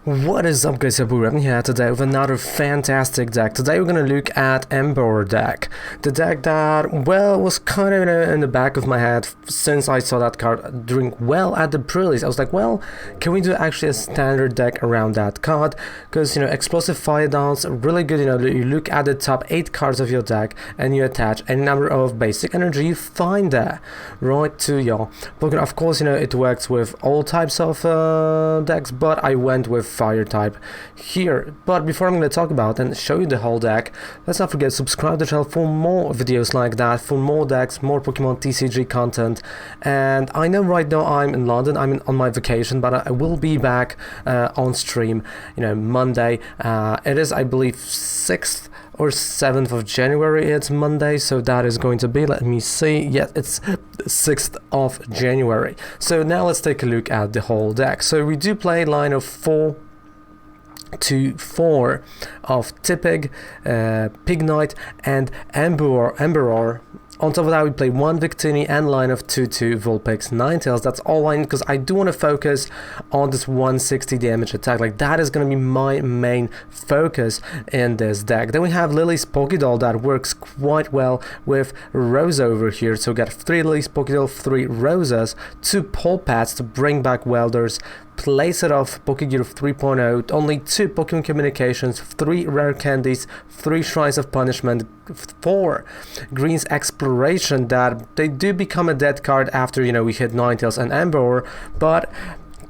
What is up guys, I'm here today with another fantastic deck. Today we're gonna look at Emboar deck. The deck that, well, was kind of in the back of my head since I saw that card doing well at the pre-release. I was like, well, can we do actually a standard deck around that card? Because, you know, explosive fire dance, really good, you know, you look at the top 8 cards of your deck and you attach any number of basic energy you find there, right, to your Pokemon. Of course, you know, it works with all types of decks, but I went with fire type here. But before I'm going to talk about and show you the whole deck, let's not forget to subscribe to the channel for more videos like that, for more decks, more Pokemon TCG content. And I know right now I'm in London, I'm on my vacation, but I will be back on stream, you know, Monday. It is, I believe, 6th or 7th of January. It's Monday, so that is going to be, let me see, yes, it's 6th of January. So now let's take a look at the whole deck. So we do play a line of 4 of Tepig, Pignite and Emboar. On top of that, we play 1 Victini and line of 2 Vulpix Ninetales. That's all I need because I do want to focus on this 160 damage attack. Like, that is going to be my main focus in this deck. Then we have Lillie's Pokédoll that works quite well with Rosa over here. So we got 3 Lillie's Pokédoll, 3 Rosas, 2 Pal Pads to bring back Welders, place it off Pokégear 3.0, only 2 Pokémon Communications, 3 Rare Candies, 3 Shrines of Punishment, 4 Green's Exploration, that they do become a dead card after, you know, we hit Ninetales and Emboar, but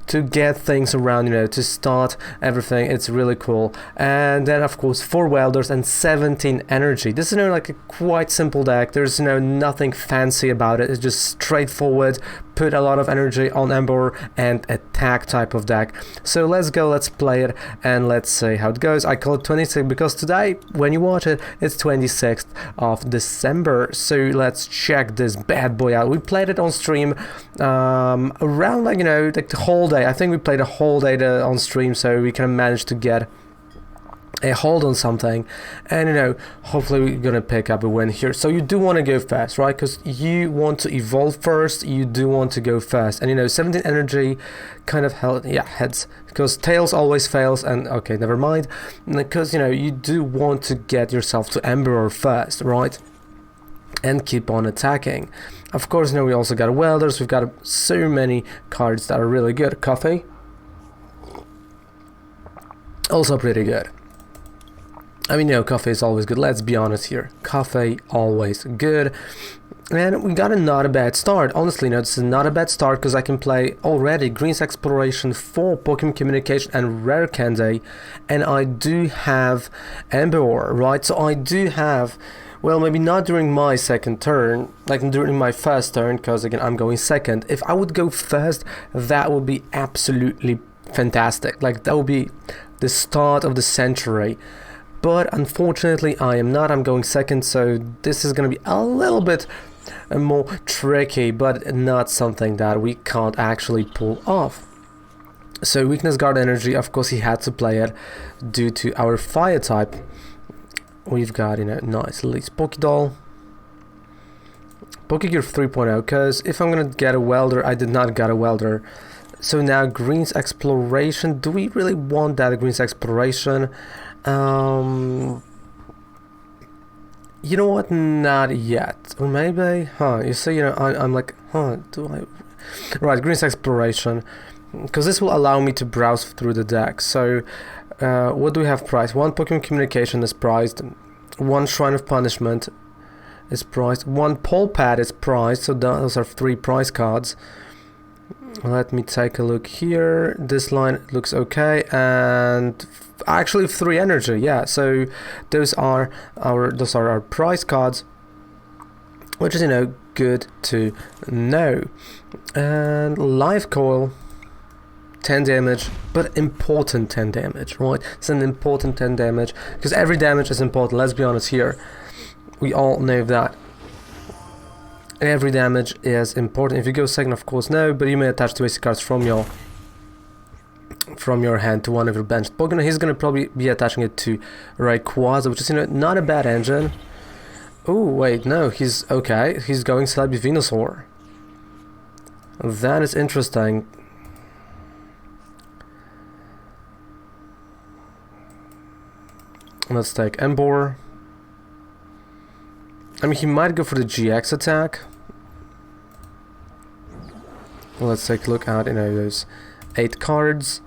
to get things around, you know, to start everything, it's really cool. And then of course 4 Welders and 17 energy. This is, you know, like a quite simple deck. There's, you know, nothing fancy about it. It's just straightforward, put a lot of energy on Emboar and attack type of deck. So let's go, let's play it and let's see how it goes. I call it 26 because today when you watch it, it's 26th of December. So let's check this bad boy out. We played it on stream around, like, you know, like the whole day. I think we played a whole day on stream, so we kind of managed to get a hold on something, and, you know, hopefully we're gonna pick up a win here. So you do want to go fast, right? Because you want to evolve first, you do want to go fast, and, you know, 17 energy kind of heads, because tails always fails. And okay, never mind, because, you know, you do want to get yourself to Emboar first, right, and keep on attacking. Of course, you know, we also got Welders. We've got so many cards that are really good. Coffee, also pretty good. I mean, you know, coffee is always good. Let's be honest here. Coffee, always good. And we got a not a bad start. Honestly, no, this is not a bad start because I can play already Green's Exploration, 4 Pokémon Communication and Rare Candy. And I do have Emboar, right? So I do have, well, maybe not during my second turn, like during my first turn, because again, I'm going second. If I would go first, that would be absolutely fantastic. Like, that would be the start of the century. But unfortunately, I am not. I'm going second, so this is going to be a little bit more tricky, but not something that we can't actually pull off. So weakness guard energy, of course, he had to play it due to our fire type. We've got, you know, nice Lillie's Pokédoll, Pokégear 3.0, because if I'm gonna get a Welder, I did not get a Welder. So now Green's Exploration. Do we really want that Green's Exploration? You know what? Not yet. Or maybe, you see, you know, I'm like, do I? Right, Green's Exploration, because this will allow me to browse through the deck. So, what do we have priced? 1 Pokémon Communication is priced. 1 Shrine of Punishment is priced. 1 Pal Pad is priced. So those are 3 price cards. Let me take a look here. This line looks okay, and actually 3 energy. Yeah, so those are our price cards, which is, you know, good to know. And Life Coil, 10 damage, but important 10 damage, right? It's an important 10 damage because every damage is important. Let's be honest here. We all know that. Every damage is important. If you go second, of course, no, but you may attach 2 basic cards from your hand to one of your benched Pokemon. He's gonna probably be attaching it to Rayquaza, which is, you know, not a bad engine. Oh wait, no, he's okay. He's going Celebi Venusaur. That is interesting. Let's take Emboar. I mean, he might go for the GX attack. Let's take a look at, you know, those 8 cards.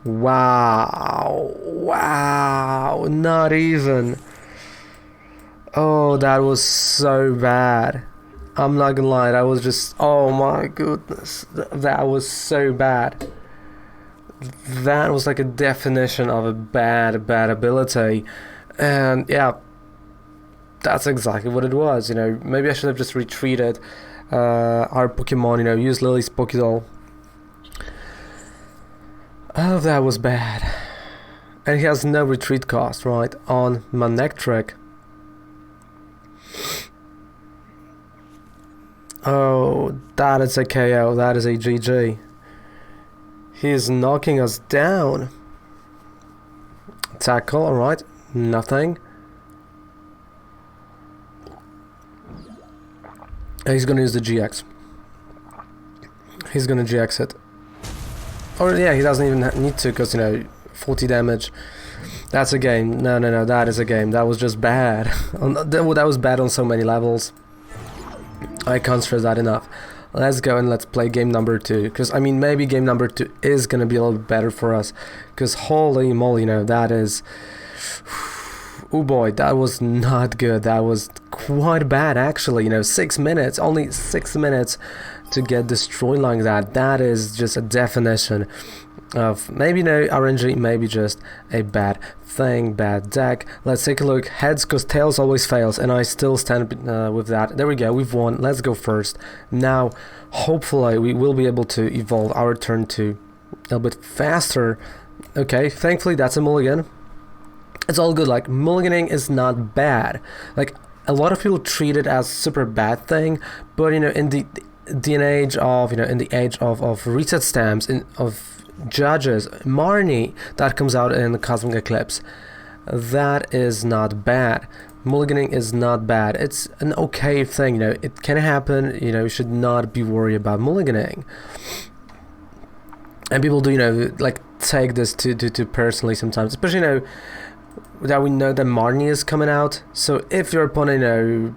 Wow. Wow. Not even. Oh, that was so bad. I'm not gonna lie, that was just, oh my goodness. That was so bad. That was like a definition of a bad ability. And yeah, that's exactly what it was, you know. Maybe I should have just retreated our Pokemon, you know, use Lillie's Pokédoll. Oh, that was bad. And he has no retreat cost, right, on Manectric. Oh, that is a KO, that is a GG. He is knocking us down. Tackle, alright, nothing. And he's gonna use the GX. He's gonna GX it. Or yeah, he doesn't even need to, because, you know, 40 damage. That's a game. No, that is a game. That was just bad. That was bad on so many levels. I can't stress that enough. Let's go and let's play game number 2. Because, I mean, maybe game number 2 is going to be a little bit better for us. Because, holy moly, you know, that is... Oh boy, that was not good. That was quite bad, actually. You know, 6 minutes. Only 6 minutes to get destroyed like that. That is just a definition of maybe no RNG, maybe just a bad thing, bad deck. Let's take a look. Heads, because tails always fails, and I still stand with that. There we go, we've won. Let's go first. Now, hopefully, we will be able to evolve our turn 2 a little bit faster. Okay, thankfully, that's a mulligan. It's all good. Like, mulliganing is not bad. Like, a lot of people treat it as super bad thing, but, you know, in the age of, you know, in the age of reset stamps, of judges, Marnie that comes out in the Cosmic Eclipse, that is not bad. Mulliganing is not bad. It's an okay thing, you know, it can happen, you know, you should not be worried about mulliganing. And people do, you know, like, take this to personally sometimes, especially, you know, that we know that Marnie is coming out. So if your opponent, you know,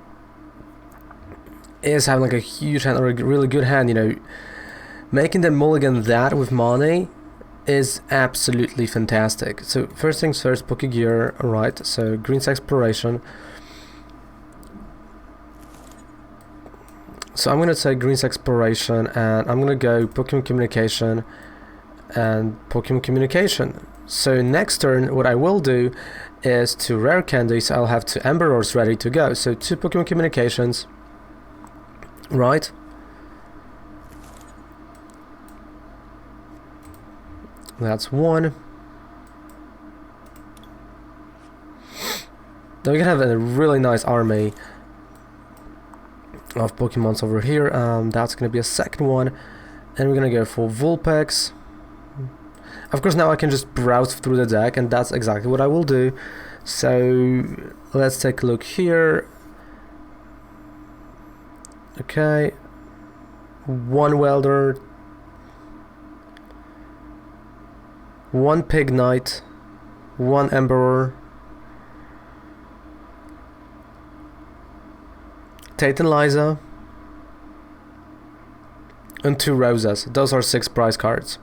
is having like a huge hand or a really good hand, you know, making them mulligan that with Marnie is absolutely fantastic. So first things first, Pokégear, alright, so Green's Exploration. So I'm going to take Green's Exploration, and I'm going to go Pokémon Communication and Pokémon Communication. So next turn, what I will do is to Rare Candy, so I'll have 2 Emboars ready to go. So 2 Pokémon Communications, right? That's 1. Then we can have a really nice army of Pokemons over here. That's going to be a second one. And we're going to go for Vulpix. Of course, now I can just browse through the deck, and that's exactly what I will do. So let's take a look here. Okay. 1 Welder. 1 Pignite, 1 Emboar, Tate and Liza, and 2 Rosas. Those are 6 prize cards.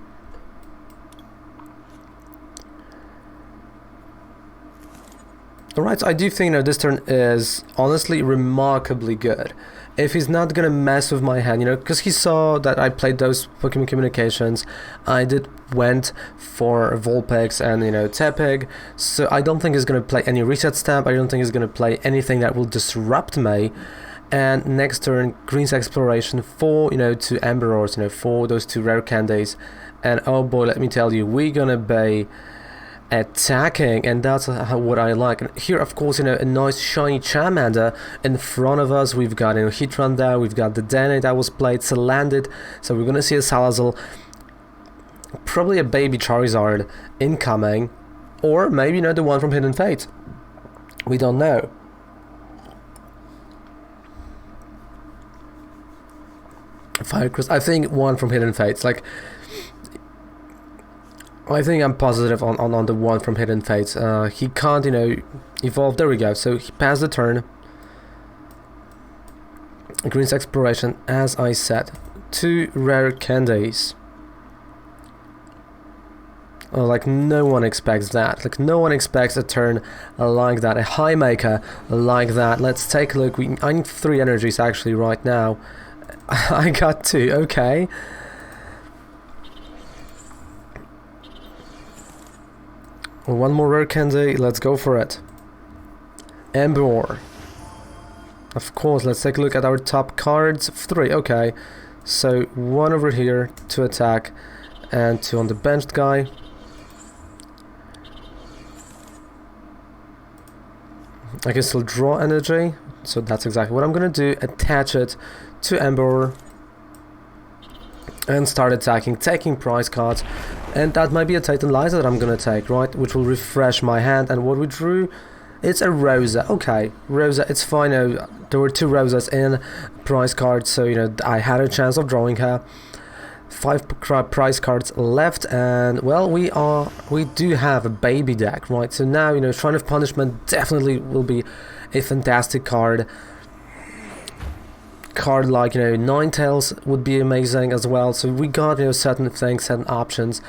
Alright, so I do think, you know, this turn is honestly remarkably good. If he's not gonna mess with my hand, you know, because he saw that I played those Pokémon Communications, I went for Vulpix and, you know, Tepig, so I don't think he's gonna play any reset stamp. I don't think he's gonna play anything that will disrupt me. And next turn, Green's Exploration for, you know, 2 Emboars, you know, for those 2 Rare Candies, and oh boy, let me tell you, we're gonna be attacking, and that's what I like. And here, of course, you know, a nice shiny Charmander in front of us. We've got, you know, Heatran there, we've got the Dene that was played, Salandit, so we're gonna see a Salazzle, probably a baby Charizard incoming, or maybe, you know, the one from Hidden Fate. We don't know. Firecrest, I think one from Hidden Fates. Like, I think I'm positive on the one from Hidden Fates. He can't, evolve. There we go. So he passed the turn. Green's Exploration, as I said. 2 rare candies. Oh, like no one expects that. Like no one expects a turn like that. A high maker like that. Let's take a look. I need 3 energies actually right now. I got 2. Okay. One more rare candy. Let's go for it. Emboar. Of course, let's take a look at our top cards. 3. Okay. So 1 over here to attack and 2 on the benched guy. I can still draw energy, so that's exactly what I'm gonna do. Attach it to Emboar and start attacking, taking prize cards, and that might be a Titanizer that I'm gonna take, right? Which will refresh my hand. And what we drew, it's a Rosa. Okay, Rosa, it's fine. There were 2 Rosas in prize cards, so I had a chance of drawing her. 5 prize cards left, and well, we do have a baby deck, right? So now Shrine of Punishment definitely will be a fantastic card. Like Ninetales would be amazing as well. So we got certain things, certain options,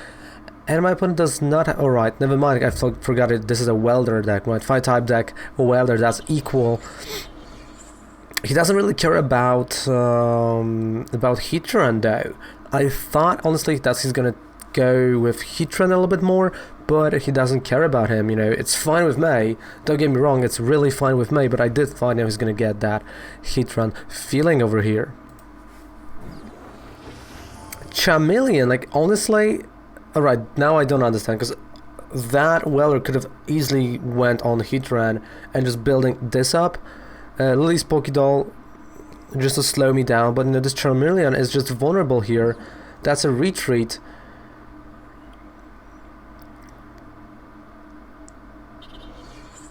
and my opponent does not have, alright, never mind, I forgot it. This is a Welder deck, right? 5 type deck, a Welder, that's equal. He doesn't really care about Heatran though. I thought honestly that he's gonna go with Heatran a little bit more, but he doesn't care about him. It's fine with me. Don't get me wrong, it's really fine with me. But I did find he's gonna get that Heatran feeling over here. Chameleon, like honestly, all right, now I don't understand, because that Welder could have easily went on Heatran and just building this up. Lillie's Pokédoll just to slow me down, but this Charmeleon is just vulnerable here. That's a retreat.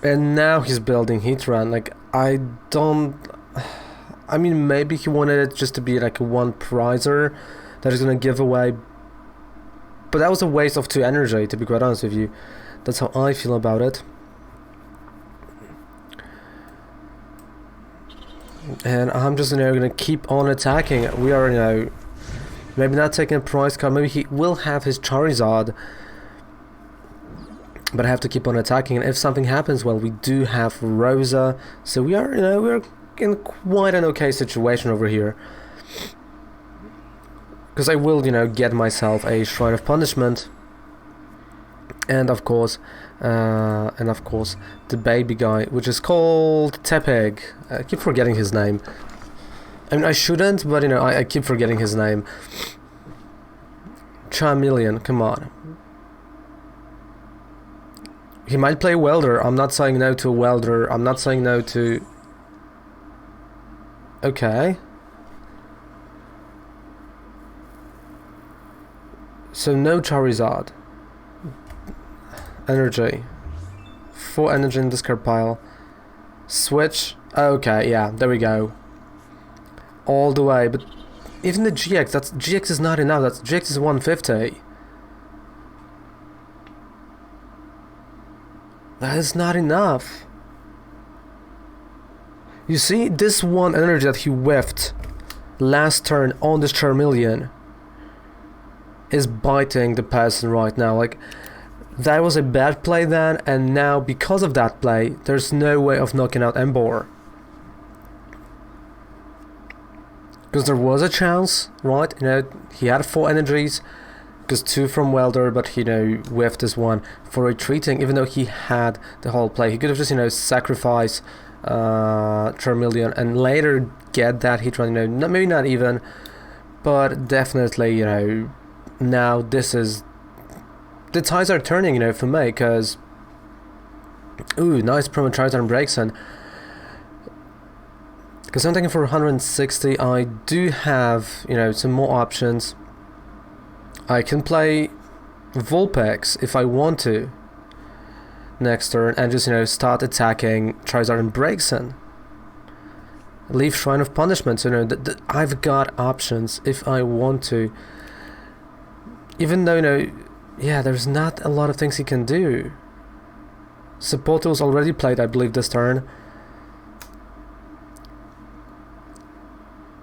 And now he's building Heatran. Like I mean, maybe he wanted it just to be like a 1 prizer that he's gonna give away, but that was a waste of 2 energy, to be quite honest with you. That's how I feel about it. And I'm just gonna keep on attacking. We are maybe not taking a prize card. Maybe he will have his Charizard, but I have to keep on attacking. And if something happens, well, we do have Rosa, so we are we're in quite an okay situation over here. Because I will get myself a Shrine of Punishment, and of course the baby guy, which is called Tepig. I keep forgetting his name. I mean, I shouldn't, but I keep forgetting his name. Charmeleon, come on. He might play Welder. I'm not saying no to a Welder. I'm not saying no to... Okay. So no Charizard. Energy. 4 energy in discard pile. Switch. Okay, yeah, there we go. All the way, but even the GX, GX is not enough. GX is 150. That is not enough. You see, this 1 energy that he whiffed last turn on this Charmeleon is biting the person right now. Like, that was a bad play then, and now because of that play, there's no way of knocking out Emboar. Because there was a chance, right? He had 4 energies, because 2 from Welder, but he whiffed this 1 for retreating, even though he had the whole play. He could have just sacrificed Charmeleon and later get that Heatran, maybe not even, but definitely, now this is... The tides are turning, for me, because... Ooh, nice promo Charizard breaks in. Because I'm taking for 160, I do have, some more options. I can play Vulpix if I want to next turn and just, start attacking Charizard and breaks in. Leave Shrine of Punishment, so, I've got options if I want to. Even though, Yeah, there's not a lot of things he can do. Supporto's already played, I believe, this turn.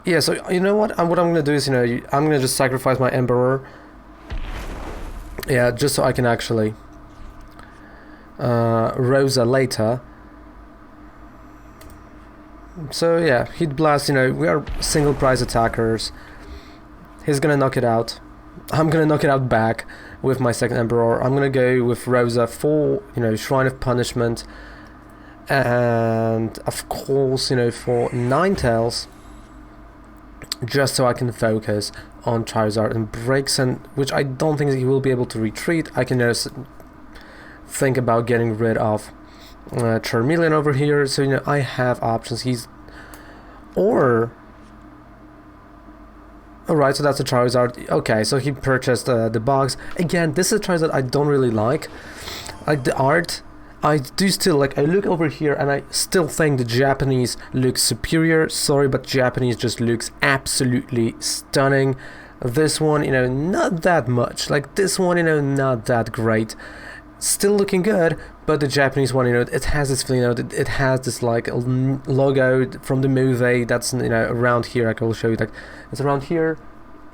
Yeah, so you know what? What I'm gonna do is, you know, I'm gonna just sacrifice my Emboar. Yeah, just so I can actually Rosa later. So yeah, Heat Blast, you know, we are single prize attackers. He's gonna knock it out. I'm gonna knock it out back with my second Emperor. I'm gonna go with Rosa for, you know, Shrine of Punishment, and of course, you know, for Ninetales, just so I can focus on Charizard and breaks, and which I don't think he will be able to retreat. I can just think about getting rid of Charmeleon over here, so you know I have options. Alright, so that's a Charizard. Okay, so he purchased the box. Again, this is a Charizard I don't really like. Like the art, I do still like. I look over here and I still think the Japanese looks superior. Sorry, but Japanese just looks absolutely stunning. This one, you know, not that much. Like this one, you know, not that great. Still looking good, but the Japanese one, you know, it has this feeling, you know, it has this like logo from the movie that's, you know, around here. I will show you, like, it's around here.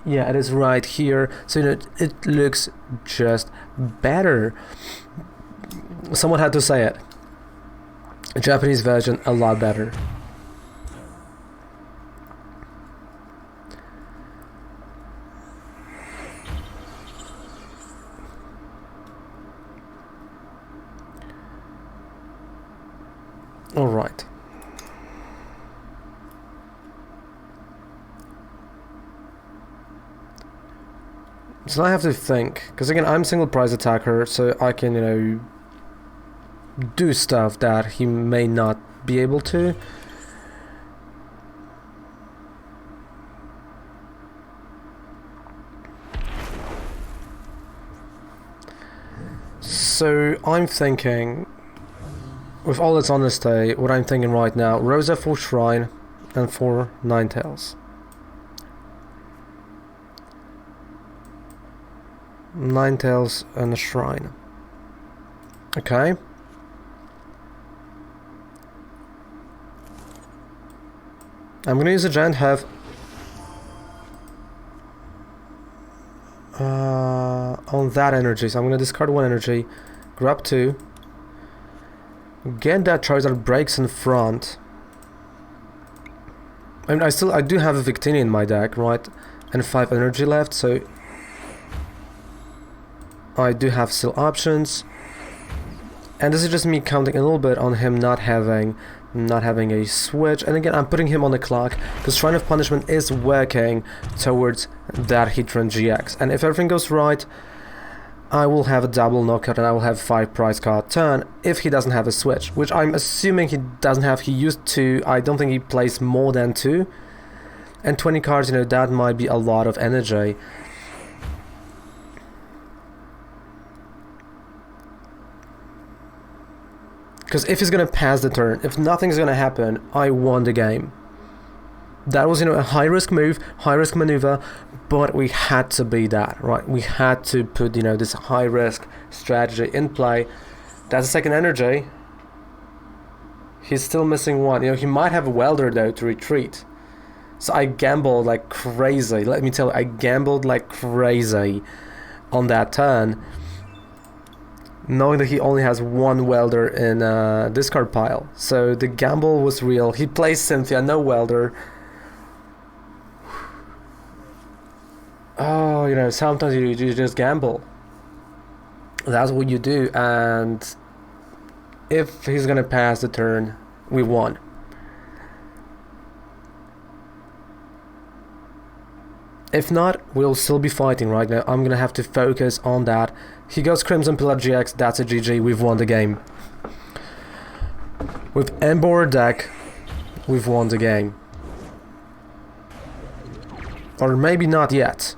Yeah, it is right here. So, you know, it looks just better. Someone had to say it. Japanese version, a lot better. All right. So I have to think, because again, I'm single prize attacker, so I can, you know, do stuff that he may not be able to. So I'm thinking, with all its honesty, what I'm thinking right now, Rosa for Shrine and for Ninetales. Ninetales and a Shrine. Okay. I'm gonna use a Giant Hev on that energy, so I'm gonna discard one energy, grab two, get that Charizard breaks in front. I mean, I do have a Victini in my deck, right? And 5 energy left, so I do have still options. And this is just me counting a little bit on him not having a switch. And again, I'm putting him on the clock because Shrine of Punishment is working towards that Heatran GX. And if everything goes right, I will have a double knockout and I will have 5 prize card turn if he doesn't have a switch, which I'm assuming he doesn't have. He used 2. I don't think he plays more than 2. And 20 cards, you know, that might be a lot of energy. Because if he's gonna pass the turn, if nothing's gonna happen, I won the game. That was, you know, a high-risk move, high-risk maneuver, but we had to be that, right? We had to put, you know, this high-risk strategy in play. That's a second energy. He's still missing one. You know, he might have a Welder, though, to retreat. So I gambled like crazy. Let me tell you, I gambled like crazy on that turn, knowing that he only has one Welder in discard pile. So the gamble was real. He plays Cynthia, no Welder. Oh, you know, sometimes you just gamble. That's what you do, and if he's gonna pass the turn, we won. If not, we'll still be fighting right now. I'm gonna have to focus on that. He goes Crimson Pillar GX, that's a GG, we've won the game. With Emboar deck, we've won the game. Or maybe not yet.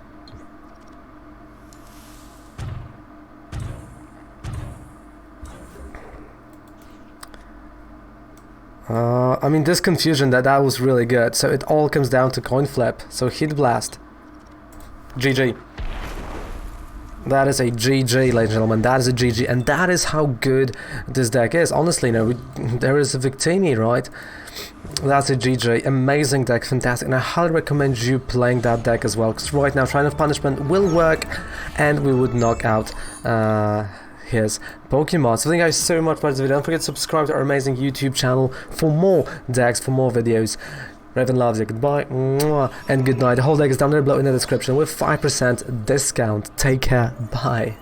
I mean, this confusion, that was really good. So it all comes down to coin flip. So Heat Blast. GG. That is a GG, ladies and gentlemen. That is a GG, and that is how good this deck is. Honestly, there is a Victini, right? That's a GG. Amazing deck, fantastic. And I highly recommend you playing that deck as well, because right now Shrine of Punishment will work, and we would knock out his Pokemon. So thank you guys so much for this video. Don't forget to subscribe to our amazing YouTube channel for more decks, for more videos. Raven loves you. Goodbye and good night. The whole deck is down there below in the description with 5% discount. Take care. Bye.